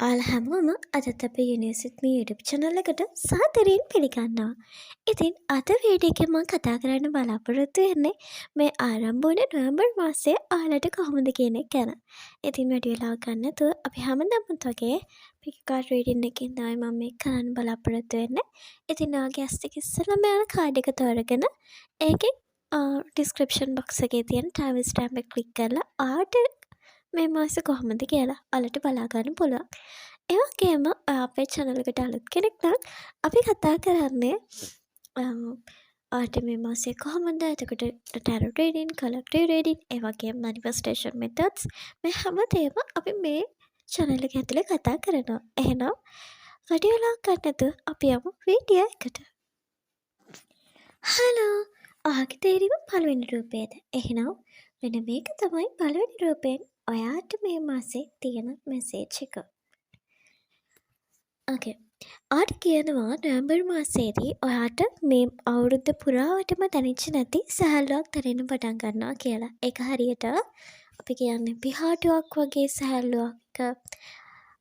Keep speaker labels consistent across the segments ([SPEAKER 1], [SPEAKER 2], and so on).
[SPEAKER 1] ඔයාලා හැමෝම අදත් අපේ යුනිවර්සිටි YouTube channel එකට සාදරයෙන් පිළිගන්නවා. ඉතින් අද වීඩියෝ එකෙන් මම කතා කරන්න බලාපොරොත්තු වෙන්නේ මේ ආරම්භ වුණ නොවැම්බර් මාසයේ ඔයාලට කොහොමද කියන එක ගැන. ඉතින් වැඩි වෙලාවක් ගන්න නැතුව අපි හැමදාමත් වගේ පික් කාඩ් රීඩින් එකකින් තමයි මම මේක කරන්න බලාපොරොත්තු වෙන්නේ. ඉතින් ඔයාගේ ඇස් දෙක ඉස්සෙල්ලාම යන කාඩ් එක තෝරගෙන ඒකෙන් ඩිස්ක්‍රිප්ෂන් බොක්ස් එකේ තියෙන ටයිම් ස්ටෑම්ප් එක ක්ලික් කරලා ආට මේ මාස කොහොමද කියලා ඔයාලට බලා ගන්න පුළුවන්. ඒ වගේම ඔයා අපේ channel එකට අලුත් කෙනෙක් නම් අපි කතා කරන්නේ ඔයාට මේ මාසේ කොහොමද එතකොට tarot reading, collective reading, ඒ වගේම manifestation methods මේ හැමදේම අපි මේ channel එක ඇතුලේ කතා කරනවා. එහෙනම් වැඩි වෙලාවක් ගන්න නැතුව අපි යමු වීඩියෝ එකට. හලෝ! ඔයාගේ තේරීම පළවෙනි රූපයද? එහෙනම් මෙන්න මේක තමයි පළවෙනි රූපයෙන් ඔයාට මේ මාසේ තියෙන මැසේජ් එක. ඕකේ. ආට කියනවා නොවැම්බර් මාසයේදී ඔයාට මේ අවුරුද්ද පුරාවටම දැනෙච්ච නැති සැහැල්ලුවක් දැනෙන්න පටන් ගන්නවා කියලා. ඒක හරියට අපි කියන්නේ පිහාටුවක් වගේ සැහැල්ලුවක්.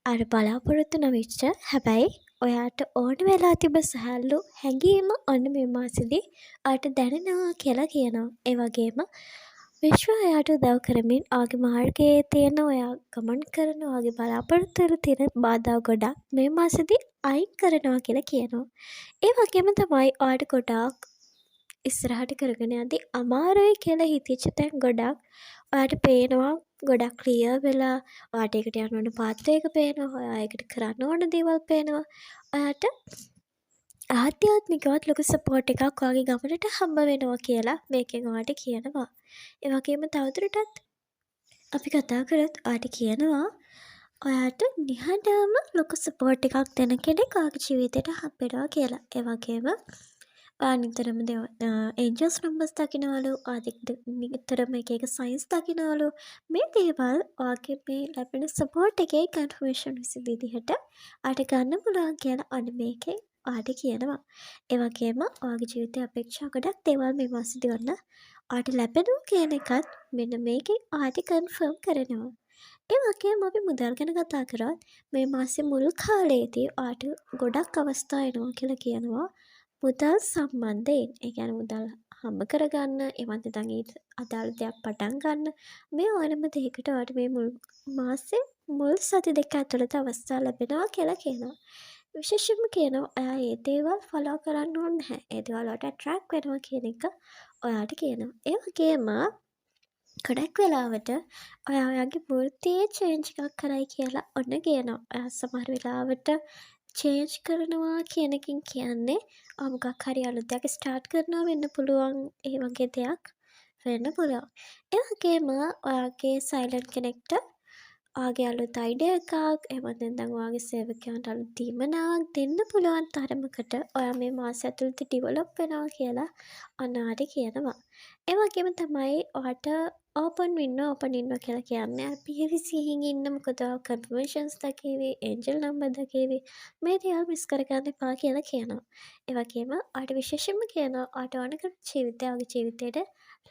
[SPEAKER 1] අර බලාපොරොත්තු නොවිච්ච හැබැයි ඔයාට ඕන වෙලා තිබ සැහැල්ලු හැඟීම ඔන්න මේ මාසෙදී ඔයාට දැනෙනවා කියලා කියනවා. ඒ වගේම විශ්ව ඔයාට උදව් කරමින් ඔයාගේ මාර්ගයේ තියෙන ඔයා ගමන් කරන ඔයාගේ බලාපොරොත්තු වල තියෙන බාධා ගොඩක් මේ මාසෙදී අයින් කරනවා කියලා කියනවා. ඒ වගේම තමයි ඔයාට ගොඩාක් ඉස්සරහට කරගෙන යද්දී අමාරුයි කියලා හිතෙච්ච තැන් ගොඩක් ඔයාට පේනවා. ගොඩක් ක්ලියර් වෙලා ඔයාට ඒකට යන්න ඕන පාත්‍රයක පේනවා. ඔයා ඒකට කරන්න ඕන දේවල් පේනවා. ඔයාට ආධ්‍යාත්මිකවත් ලොකු සපෝට් එකක් ඔයාගේ ගමනට හම්බ වෙනවා කියලා මේකෙන් ඔයාට කියනවා. ඒ වගේම තවදුරටත් අපි කතා කරත් ඔයාට කියනවා ඔයාට නිහඬවම ලොකු සපෝට් එකක් දෙන කෙනෙක් ඔයාගේ ජීවිතේට හම්බෙනවා කියලා. ඒ වගේම ඔයා නිතරම ඒන්ජල්ස් නම්බර්ස් දකින්නවලු, නිතරම එක එක සයින්ස් දකින්නවලු. මේ දේවල් ඔයාගේ මේ ලැබෙන සපෝට් එකේ කන්ෆර්මේෂන් විදිහට ඔයාට ගන්න පුළුවන් කියලා අන්න මේකේ ඔයාට කියනවා. ඒ වගේම ඔයාගේ ජීවිතයේ අපේක්ෂා ගොඩක් දේවල් මේ මාසෙදී ඔන්න ඔයාට ලැබෙනවා කියන එකත් මෙන්න මේකේ ඔයාට කන්ෆර්ම් කරනවා. ඒ වගේම අපි මුදල් ගැන කතා කරත් මේ මාසේ මුල් කාලයේදී ඔයාට ගොඩක් අවස්ථා එනවා කියලා කියනවා. මුදල් සම්බන්ධයෙන් ඒ කියන්නේ මුදල් හම්බ කරගන්න, එවත් නැත්නම් ඊට අදාළ දෙයක් පටන් ගන්න මේ ඕනම දෙයකට ඔයාට මේ මාසේ මුල් සති දෙක ඇතුළත අවස්ථා ලැබෙනවා කියලා කියනවා. විශේෂයෙන්ම කියනවා ඔයා ඒ දේවල් ෆලෝ කරන්න ඕනේ නැහැ. ඒ දේවල් වලට ඇට්‍රැක්ට් වෙනවා කියන එක ඔයාට කියනවා. ඒ වගේම ගොඩක් වෙලාවට ඔයා ඔයාගේ වෘත්තියේ චේන්ජ් එකක් කරයි කියලා ඔන්න කියනවා. ඔයා සමහර වෙලාවට චේන්ජ් කරනවා කියන එකෙන් කියන්නේ මොකක් හරි අලුත් දෙයක් ස්ටාර්ට් කරනවා වෙන්න පුළුවන්. ඒ වගේ දෙයක් වෙන්න පුළුවන්. ඒ වගේම ඔයාගේ සයිලන්ට් කෙනෙක්ට ඔයාගේ අලුත් අයිඩියා එකක් එහෙම නැත්නම් ඔයාගේ සේවකයන්ට අලුත් දීමනාවක් දෙන්න පුළුවන් තරමකට ඔයා මේ මාසය ඇතුළත ඩිවලොප් වෙනවා කියලා ඔයාට කියනවා. ඒ වගේම තමයි ඔයාට ඕපන් ඉන්නවා කියලා කියන්නේ පියවිසිහින් ඉන්න. මොකද කන්ෆර්මේෂන්ස් දකිවි, ඒන්ජල් නම්බර් දකිවි, මේ දේවල් මිස් කරගන්න එපා කියලා කියනවා. ඒ වගේම ඔයාට විශේෂයෙන්ම කියනවා ඔයාට ඕන කරන ජීවිතය ඔයාගේ ජීවිතයට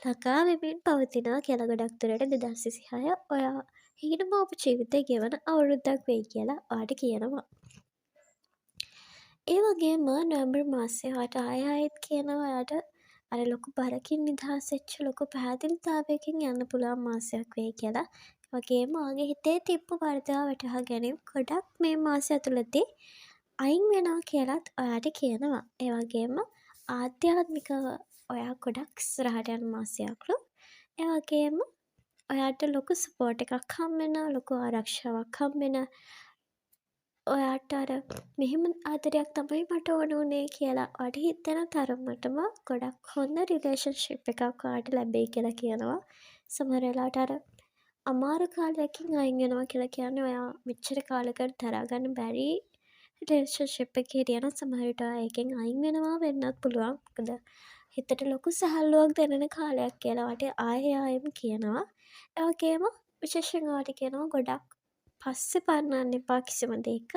[SPEAKER 1] ළඟා වෙමින් පවතිනවා කියලා. ගොඩක් දුරට 2026 ඔයා හීනමාපු ජීවිතය ගෙවන අවුරුද්දක් වෙයි කියලා ඔයාට කියනවා. ඒ වගේම නොවැම්බර් මාසේ ඔයාට ආයෙත් කියනවා ඔයාට අර ලොකු බරකින් නිදහස් වෙච්ච ලොකු පැහැදිලිතාවයකින් යන්න පුළුවන් මාසයක් වෙයි කියලා. ඒ වගේම ඔයාගේ හිතේ තිබ්බ වර්ධව වටහා ගැනීම ගොඩක් මේ මාසය ඇතුළතදී අයින් වෙනවා කියලාත් ඔයාට කියනවා. ඒ වගේම ආධ්‍යාත්මිකව ඔයා ගොඩක් ඉස්සරහට යන මාසයක්ලු. ඒ වගේම ඔයාට ලොකු සපෝට් එකක් හම්බෙනවා, ලොකු ආරක්ෂාවක් හම්බෙනවා. ඔයාට අර මෙහෙම ආදරයක් තමයි මට ඕන උනේ කියලා ඔයාට හිතෙන තරමටම ගොඩක් හොඳ රිලේෂන්ෂිප් එකක් ඔයාට ලැබෙයි කියලා කියනවා. සමහර වෙලාවට අර අමාරු කාලයකින් අයින් වෙනවා කියලා කියන්නේ ඔයා මෙච්චර කාලයකට දරා ගන්න බැරි රිලේෂන්ෂිප් එකක හිටියනම් සමහර විට ඔයා ඒකෙන් අයින් වෙනවා වෙන්නත් පුළුවන්. මොකද හිතට ලොකු සැහැල්ලුවක් දැනෙන කාලයක් කියලා ඔයාට ආයෙම කියනවා. ඒ වගේම විශේෂයෙන් ඔයාට කියනවා ගොඩක් පස්සේ පන්නන්න එපා කිසිම දෙයක.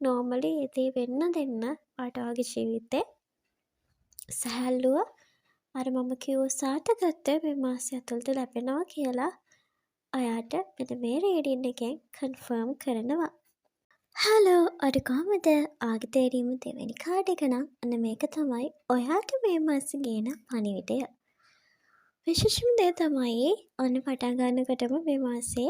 [SPEAKER 1] නෝමලි ඒ දේ වෙන්න දෙන්න ඔයාට ඔයාගේ ජීවිතේ සැහැල්ලුව අර මම කිව්ව සාර්ථකත්වය මේ මාසය ඇතුළත ලැබෙනවා කියලා ඔයාට මෙන්න මේ රීඩින් එකෙන් කන්ෆර්ම් කරනවා. හලෝ අඩ කොහමද ආගේ තේරීම දෙවැනි කාඩ එක නම් අන්න මේක තමයි ඔයාට මේ මාස ගේන පණිවිඩය. විශේෂම දේ තමයි ඔන්න පටන් ගන්නකොටම මේ මාසේ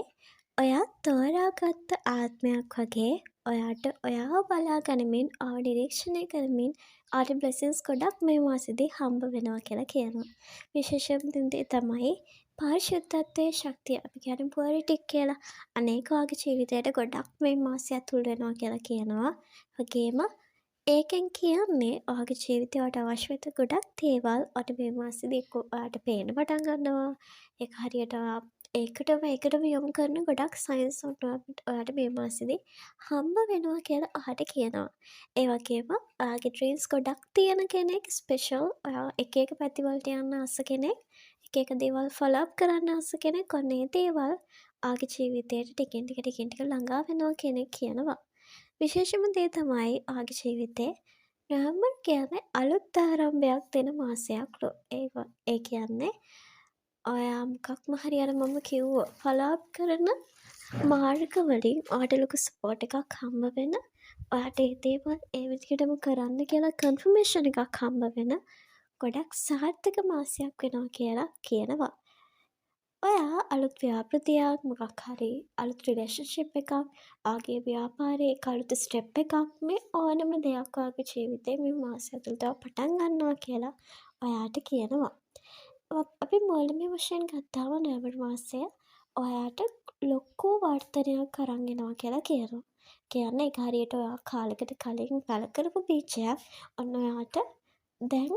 [SPEAKER 1] ඔයා තෝරාගත්ත ආත්මයක් වගේ ඔයාට ඔයාව බලා ගනිමින් ඔයාව නිරීක්ෂණය කරමින් ඔයාට බ්ලෙසින්ස් ගොඩක් මේ මාසෙදී හම්බ වෙනවා කියලා කියනවා. විශේෂම දේ තමයි පාරිශුද්ධත්වයේ ශක්තිය අපි කියන්නේ පුවරිටික් කියලා. අනේක ඔයාගේ ජීවිතයට ගොඩක් මේ මාසය ඇතුල් වෙනවා කියලා කියනවා. වගේම ඒකෙන් කියන්නේ ඔයාගේ ජීවිතේ ඔයාට අවශ්‍ය වෙච්ච ගොඩක් දේවල් ඔයාට මේ මාසෙදී එක්ක ඔයාට පේන්න පටන් ගන්නවා. ඒක හරියට ඔයා ඒකටම යොමු කරන ගොඩක් සයින්ස් ඔයාට මේ මාසෙදී හම්බ වෙනවා කියලා ඔයාට කියනවා. ඒ වගේම ඔයාගේ ඩ්‍රීම්ස් ගොඩක් තියෙන කෙනෙක් ස්පෙෂල් ඔයා එක එක පැතිවලට යන්න ආස කෙනෙක් එක එක දේවල් ෆොලෝ අප් කරන්න ආස කෙනෙක් ඔන්න ඒ දේවල් ඔයාගේ ජීවිතයට ටිකෙන් ටික ළඟා වෙනවා කෙනෙක් කියනවා. විශේෂම දේ තමයි ඔයාගේ ජීවිතේ නොවැම්බර් කියන්නේ අලුත් ආරම්භයක් දෙන මාසයක්ලු. ඒ කියන්නේ ඔයා මොකක්ම හරි අර මම කිව්වා ෆලෝ අප් කරන මාර්ගවලින් ඔයාට ලොකු සපෝට් එකක් හම්බ වෙන ඔයාට ඒ දේවල් ඒ විදිහටම කරන්න කියලා කන්ෆර්මේෂන් එකක් හම්බ වෙන ගොඩක් සාර්ථක මාසයක් වෙනවා කියලා කියනවා. ඔයා අලුත් ව්‍යාපෘතියක් මොකක් හරි අලුත් රිලේෂන්ෂිප් එකක් ආගේ ව්‍යාපාරයේ එක අලුත් ස්ටෙප් එකක් මේ ඕනම දෙයක් ඔයාගේ ජීවිතේ මේ මාසය ඇතුළත පටන් ගන්නවා කියලා ඔයාට කියනවා. අපි මූලික වශයෙන් ගත්තාම නොවැම්බර් මාසය ඔයාට ලොකු වර්ධනයක් අරන් එනවා කියලා කියනවා. කියන්නේ ඒක හරියට ඔයා කාලෙකට කලින් පළ කරපු බීජයක් ඔන්න ඔයාට දැන්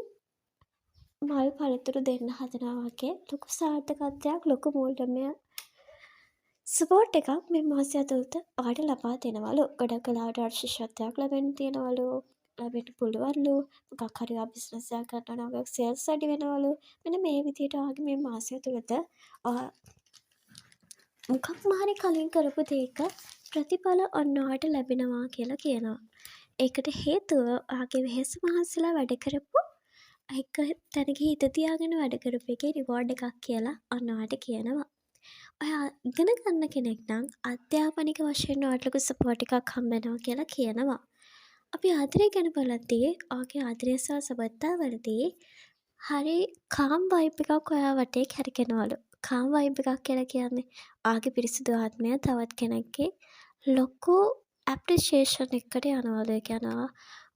[SPEAKER 1] මල් පළතුරු දෙන්න හදනවා වගේ ලොකු සාර්ථකත්වයක් ලොකු මූල්‍යමය සපෝට් එකක් මේ මාසය ඇතුළත ඔයාට ලබා දෙනවලු. ගොඩක් වෙලාවට ඔයාට ශිෂ්‍යත්වයක් ලැබෙන්න තියෙනවලු. ලැබෙන්න පුළුවන්ලු. මොකක් හරි ඔයා බිස්නස් එකක් කරනවා නම් ඔයාගේ සේල්ස් වැඩි වෙනවලු. මෙන්න මේ විදිහට ඔයාගේ මේ මාසය ඇතුළත මොකක්ම හරි කලින් කරපු දෙයක ප්‍රතිඵල ඔන්න ඔයාට ලැබෙනවා කියලා කියනවා. ඒකට හේතුව ඔයාගේ වෙහෙස මහන්සිලා වැඩ කරපු එක තැනක හිත තියාගෙන වැඩ කරපු එකේ රිවෝඩ් එකක් කියලා ඔන්න ඔයාට කියනවා. ඔයා ඉගෙන ගන්න කෙනෙක් නම් අධ්‍යාපනික වශයෙන් ඔයාට ලොකු සපෝට් එකක් හම්බ වෙනවා කියලා කියනවා. අපි ආදරය ගැන බලද්දී ඔයාගේ ආදරය සහ සබඳතාවලදී හරි කාම් වයිබ් එකක් ඔයා වටේ කැරකෙනවලු. කාම් වයිබ් එකක් කියලා කියන්නේ ඔයාගේ පිරිසිදු ආත්මය තවත් කෙනෙක්ගේ ලොකු ඇප්‍රිෂියේෂන් එකකට යනවලු. ඒ කියන්නේ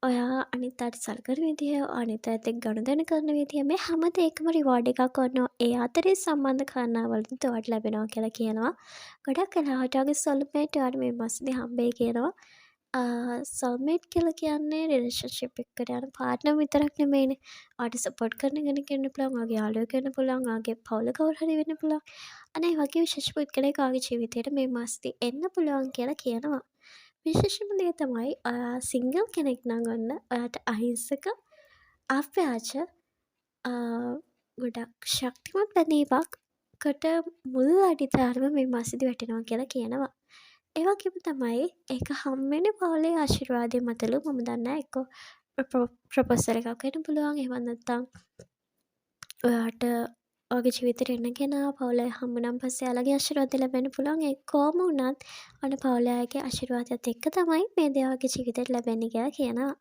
[SPEAKER 1] ඔයා අනිත් අයට සලකන විදිහ, අනිත් අයත් එක්ක ගනුදෙනු කරන විදිහ මේ හැම දෙයකම රිවෝඩ් එකක් ඔන්න ඒ අතරේ සම්බන්ධ කාරණාවලදී ඔයාට ලැබෙනවා කියලා කියනවා. ගොඩක් වෙලාවට ඔයාගේ සොල්මේට් ඔයාට මේ මාසෙදී හම්බෙයි කියනවා. සොල්මේට් කියලා කියන්නේ රිලේෂන්ෂිප් එකකට යන පාර්ට්නර් විතරක් නෙමෙයිනේ. ඔයාට සපෝට් කරන කෙනෙක් වෙන්න පුළුවන්, ඔයාගේ යාළුවෙක් වෙන්න පුළුවන්, ඔයාගේ පවුල කවුරු හරි වෙන්න පුළුවන්. අනේ වගේ විශේෂ පුද්ගලයෙක් ඔයාගේ ජීවිතේට මේ මාසෙදී එන්න පුළුවන් කියලා කියනවා. විශේෂම දේ තමයි ඔයා සිංගල් කෙනෙක් නම් ඔන්න ඔයාට අහිංසක අව්‍යාජ ගොඩක් ශක්තිමත් බැඳීමක්කට මුල් අඩිතාරම මේ මාසෙදී වැටෙනවා කියලා කියනවා. ඒ වගේම තමයි ඒක හම්බෙන්නේ පවුලේ ආශිර්වාදය මතලු. මම දන්නා එක්ක ප්‍රොපෝසල් එකක් වෙන්න පුළුවන්. එහෙම නැත්නම් ඔයාට ඔයාගේ ජීවිතේට එන කෙනා පවුලේ හම්බුනන් පස්සේ එයාලගේ ආශිර්වාද ලැබෙන්න පුළුවන්. ඒ කොහොම වුණත් අන්න පවුලේ අයගේ ආශිර්වාදයත් එක්ක තමයි මේ දේ ඔයාගේ ජීවිතේට ලැබෙන්නේ කියලා කියනවා.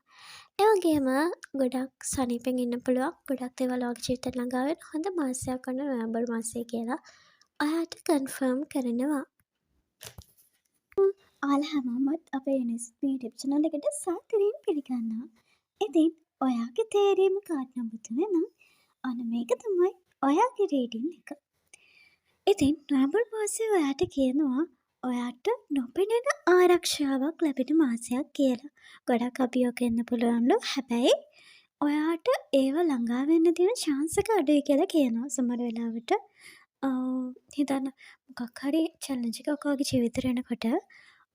[SPEAKER 1] ඒ වගේම ගොඩක් සනීපෙන් ඉන්න පුළුවන්. ගොඩක් දේවල් ඔයාගේ ජීවිතේට ළඟා වෙන හොඳ මාසයක් වන නොවැම්බර් මාසය කියලා ඔයාට කන්ෆර්ම් කරනවා. ඔයාලා හැමෝමත් අපේ NSP YouTube channel එකට සාදරයෙන් පිළිගන්නවා. ඉතින් ඔයාගේ තේරීම කාඩ් නම්බර් 3 නම් අන්න මේක තමයි ඔයාගේ රේටින් එක. ඉතින් නොවැම්බර් මාසයේ ඔයාට කියනවා ඔයාට නොපෙනෙන ආරක්ෂාවක් ලැබෙන මාසයක් කියලා. ගොඩක් අභියෝග එන්න පුළුවන්ලු. හැබැයි ඔයාට ඒව ළඟා වෙන්න තියෙන chance එක අඩුයි කියලා කියනවා. සමහර වෙලාවට හිතන්න මොකක් හරි challenge එකක් ඔයාගේ ජීවිතේට එනකොට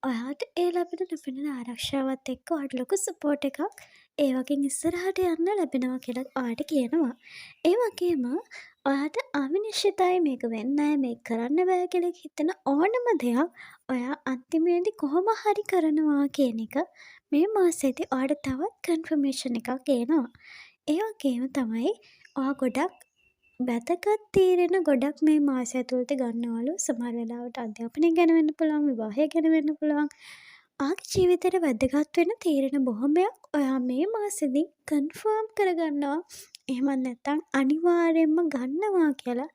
[SPEAKER 1] ඔයාට ඒ ලැබෙන නොපෙනෙන ආරක්ෂාවත් එක්ක ඔයාට ලොකු සපෝට් එකක් ඒ වගේ ඉස්සරහට යන්න ලැබෙනවා කියලා ඔයාට කියනවා. ඒ වගේම ඔයාට අවිනිශ්චිතයි මේක වෙන්නේ නැහැ මේක කරන්න බෑ කියලා හිතන ඕනම දෙයක් ඔයා අන්තිමේදී කොහොම හරි කරනවා කියන එක මේ මාසෙදී ඔයාට තවත් කන්ෆර්මේෂන් එකක් එනවා. ඒ වගේම තමයි ඔයා ගොඩක් වැදගත් තීරණ ගොඩක් මේ මාසය ඇතුළත ගන්නවලු. සමහර වෙලාවට අධ්‍යාපනය ගැන වෙන්න පුළුවන්, විවාහය ගැන වෙන්න පුළුවන්. ආගේ ජීවිතයට වැදගත් වෙන තීරණ බොහොමයක් ඔයා මේ මාසෙදි කන්ෆර්ම් කරගන්නවා. එහෙමත් නැත්නම් අනිවාර්යෙන්ම ගන්නවා කියලා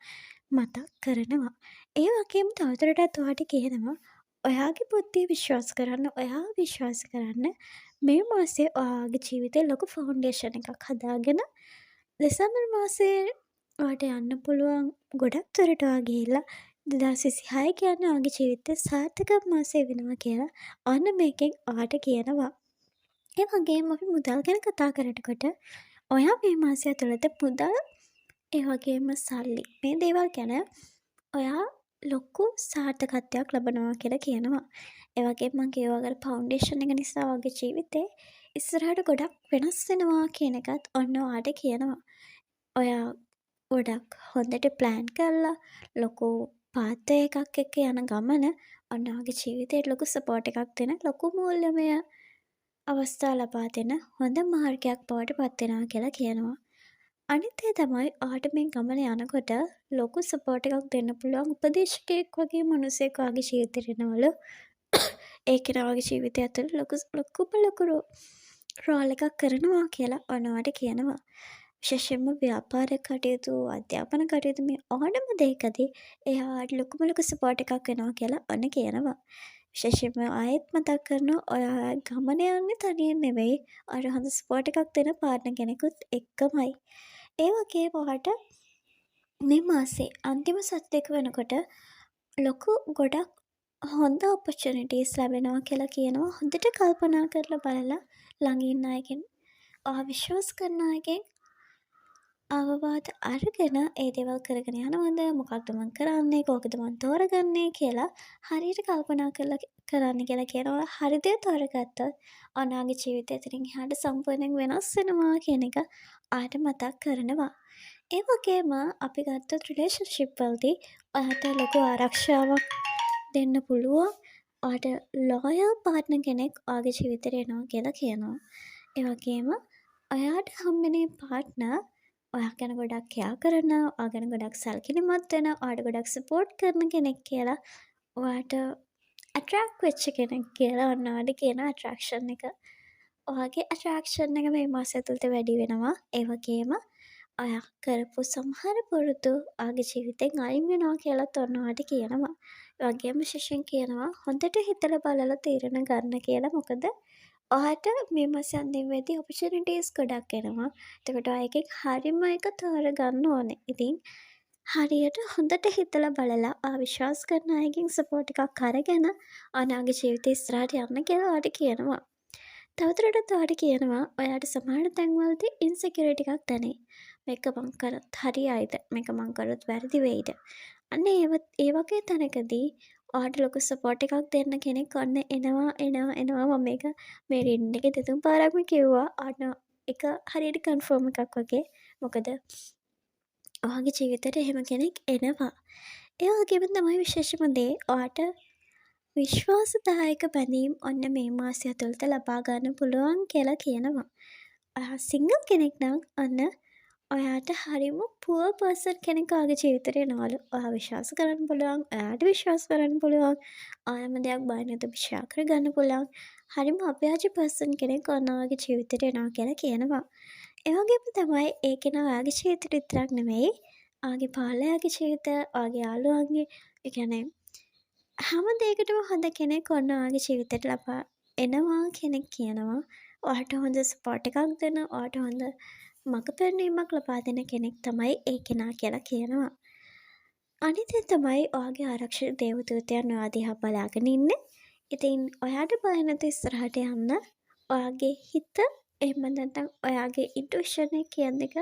[SPEAKER 1] මතක් කරනවා. ඒ වගේම තවදුරටත් ඔයාට කියනවා ඔයාගේ බුද්ධිය විශ්වාස කරන්න, ඔයාව විශ්වාස කරන්න. මේ මාසේ ඔයාගේ ජීවිතේ ලොකු ෆවුන්ඩේෂන් එකක් හදාගෙන දෙසැම්බර් මාසේ ඔයාට යන්න පුළුවන් ගොඩක් දුරට ඔයා ගිහිල්ලා 2026 කියන්නේ ඔයාගේ ජීවිතේ සාර්ථක මාසය වෙනවා කියලා ඔන්න මේකෙන් ඔයාට කියනවා. ඒ වගේම අපි මුදල් ගැන කතා කරනකොට ඔයා මේ මාසය තුළත මුදල් ඒ වගේම සල්ලි මේ දේවල් ගැන ඔයා ලොකු සාර්ථකත්වයක් ලබනවා කියලා කියනවා. ඒ වගේම මම කියවා වගේ ෆවුන්ඩේෂන් එක නිසා ඔයාගේ ජීවිතේ ඉස්සරහට ගොඩක් වෙනස් වෙනවා කියන එකත් ඔන්න ඔයාට කියනවා. ඔයා ගොඩක් හොඳට ප්ලෑන් කරලා ලොකු පාත් එකක් එක්ක යන ගමන ඔන්න ඔයාගේ ජීවිතේට ලොකු සපෝට් එකක් දෙන ලොකු මූල්‍යමය අවස්ථා ලබා දෙන හොඳ මාර්ගයක් බවට පත් වෙනවා කියලා කියනවා. අනිත් ඒ තමයි ඔයාට මේ ගමන යනකොට ලොකු සපෝට් එකක් දෙන්න පුළුවන් උපදේශකයෙක් වගේ මිනිසෙක් ඔයාගේ ජීවිතේට එනවලු. ඒ කෙනා ඔයාගේ ජීවිතය ඇතුළේ ලොකු රෝල් එකක් කරනවා කියලා ඔන්න ඔයාට කියනවා. විශේෂයෙන්ම ව්‍යාපාර කටයුතු, අධ්‍යාපන කටයුතු මේ ඕනම දෙයකදී එයාට ලොකු සපෝට් එකක් වෙනවා කියලා ඔන්න කියනවා. විශේෂයෙන්ම ආයෙත් මතක් කරනවා ඔයා ගමන යන්නේ තනියෙන් නෙවෙයි. ඔයාට හොඳ සපෝට් එකක් දෙන පාර්ට්නර් කෙනෙකුත් එක්කමයි. ඒ වගේම ඔයාට මේ මාසේ අන්තිම සති දෙක වෙනකොට ලොකු ගොඩක් හොඳ ඔපචුනිටිස් ලැබෙනවා කියලා කියනවා. හොඳට කල්පනා කරලා බලලා ළඟ ඉන්න අයගෙන් ඔයා විශ්වාස කරන අයගෙන් අවවාද අරගෙන ඒ දේවල් කරගෙන යනවද, මොකක්ද මං කරන්නේ, කෝකද මං තෝරගන්නේ කියලා හරියට කල්පනා කරලා කරන්න කියලා කියනවා. හරි දේ තෝරගත්තොත් අනාගත ජීවිතය එතනින් එහාට සම්පූර්ණයෙන් වෙනස් වෙනවා කියන එක ආට මතක් කරනවා. ඒ වගේම අපි ගත්තොත් රිලේෂන්ෂිප් වලදී ඔයාට ලොකු ආරක්ෂාවක් දෙන්න පුළුවන්. ඔයාට ලෝයල් පාර්ට්නර් කෙනෙක් ඔයාගේ ජීවිතේට එනවා කියලා කියනවා. ඒ වගේම ඔයාට හම්බෙන පාර්ට්නර් ඔයා ගැන ගොඩක් කෙයා කරන, ඔයා ගැන ගොඩක් සැලකිලිමත් වෙන, ඔයාට ගොඩක් සපෝට් කරන කෙනෙක් කියලා ඔයාට ඇට්‍රැක්ට් වෙච්ච කෙනෙක් කියලා ඔන්න ඔයාට කියන ඇට්‍රැක්ෂන් එක. ඔයාගේ ඇට්‍රැක්ෂන් එක මේ මාසය තුළත වැඩි වෙනවා. ඒ වගේම ඔයා කරපු සමහර පුරුදු ඔයාගේ ජීවිතෙන් අයින් වෙනවා කියලාත් ඔන්න ඔයාට කියනවා. ඒ වගේම විශේෂයෙන් කියනවා හොඳට හිතලා බලලා තීරණ ගන්න කියලා. මොකද ඔයාට මේ මාසේ අන්තිමේදී ඔපචුනිටිස් ගොඩක් එනවා. එතකොට ඔයා එකෙන් හරිම එක තෝරගන්න ඕනේ. ඉතින් හරියට හොඳට හිතලා බලලා විශ්වාස කරන අයගෙන් සපෝට් එකක් අරගෙන අනාගත ජීවිතේ ඉස්සරහට යන්න කියලා ඔයාට කියනවා. තවදුරටත් ඔයාට කියනවා ඔයාට සමහර තැන්වලදී ඉන්සෙකියුරිටි එකක් දැනේ. මේක මං කරත් හරියයිද? මේක මං කරොත් වැරදි වෙයිද? අන්න ඒ වගේ තැනකදී ඔයාට ලොකු සපෝට් එකක් දෙන්න කෙනෙක් ඔන්න එනවා. මම මේක මේ රීඩින් එකේ දෙතුන් පාරක්ම කිව්වා. අන්න එක හරියට කන්ෆර්ම් එකක් වගේ. මොකද ඔයාගේ ජීවිතේට එහෙම කෙනෙක් එනවා. ඒ වගේම තමයි විශේෂම දේ ඔයාට විශ්වාසදායක බැඳීම් ඔන්න මේ මාසය ඇතුළත ලබා ගන්න පුළුවන් කියලා කියනවා. ඔයා සිංගල් කෙනෙක් නම් ඔන්න ඔයාට හරිම පුවර් පර්සන් කෙනෙක් ඔයාගේ ජීවිතේට එනවලු. ඔයා විශ්වාස කරන්න පුළුවන්, ඔයාට විශ්වාස කරන්න පුළුවන්, ආයම දෙයක් බය නැතුව විශ්වාස කරගන්න පුළුවන්. හරිම අව්‍යාජ පර්සන් කෙනෙක් ඔන්න ඔයාගේ ජීවිතේට එනවා කියලා කියනවා. ඒ වගේම තමයි ඒ කෙනා ඔයාගේ ජීවිතේට විතරක් නෙමෙයි, ඔයාගේ පාලයාගේ ජීවිත, ඔයාගේ යාළුවන්ගේ, ඒ කියන්නේ හැම දෙයකටම හොඳ කෙනෙක් ඔන්න ඔයාගේ ජීවිතේට ලබා එනවා කෙනෙක් කියනවා. ඔයාට හොඳ සපෝට් එකක් දෙන, ඔයාට හොඳ මඟ පෙන්වීමක් ලබා දෙන කෙනෙක් තමයි ඒ කෙනා කියලා කියනවා. අනිත් එක තමයි ඔයාගේ ආරක්ෂක දේවදූතයන් ඔයා දිහා බලාගෙන ඉන්නේ. ඉතින් ඔයාට බය නැතුව ඉස්සරහට යන්න ඔයාගේ හිත එහෙම නැත්නම් ඔයාගේ ඉන්ටුයිෂන් එක කියන එක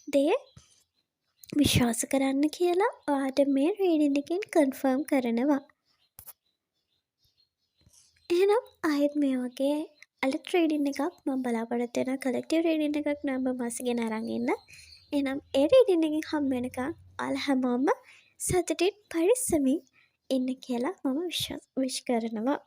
[SPEAKER 1] දේ විශ්වාස කරන්න කියලා ඔයාට මේ රීඩින් එකෙන් කන්ෆර්ම් කරනවා. එහෙනම් ආයෙත් මේ වගේ අලුත් රීඩින් එකක් මම බලාපොරොත්තු වෙන කලෙක්ටිව් රීඩින් එකක් නවම්බර් මාසෙ ගෙන අරන් ඉන්න. එහෙනම් ඒ රීඩින් එකෙන් හම්බ වෙනකන් ඔයාලා හැමෝම සතුටින් පරිස්සමින් ඉන්න කියලා මම විශ් කරනවා.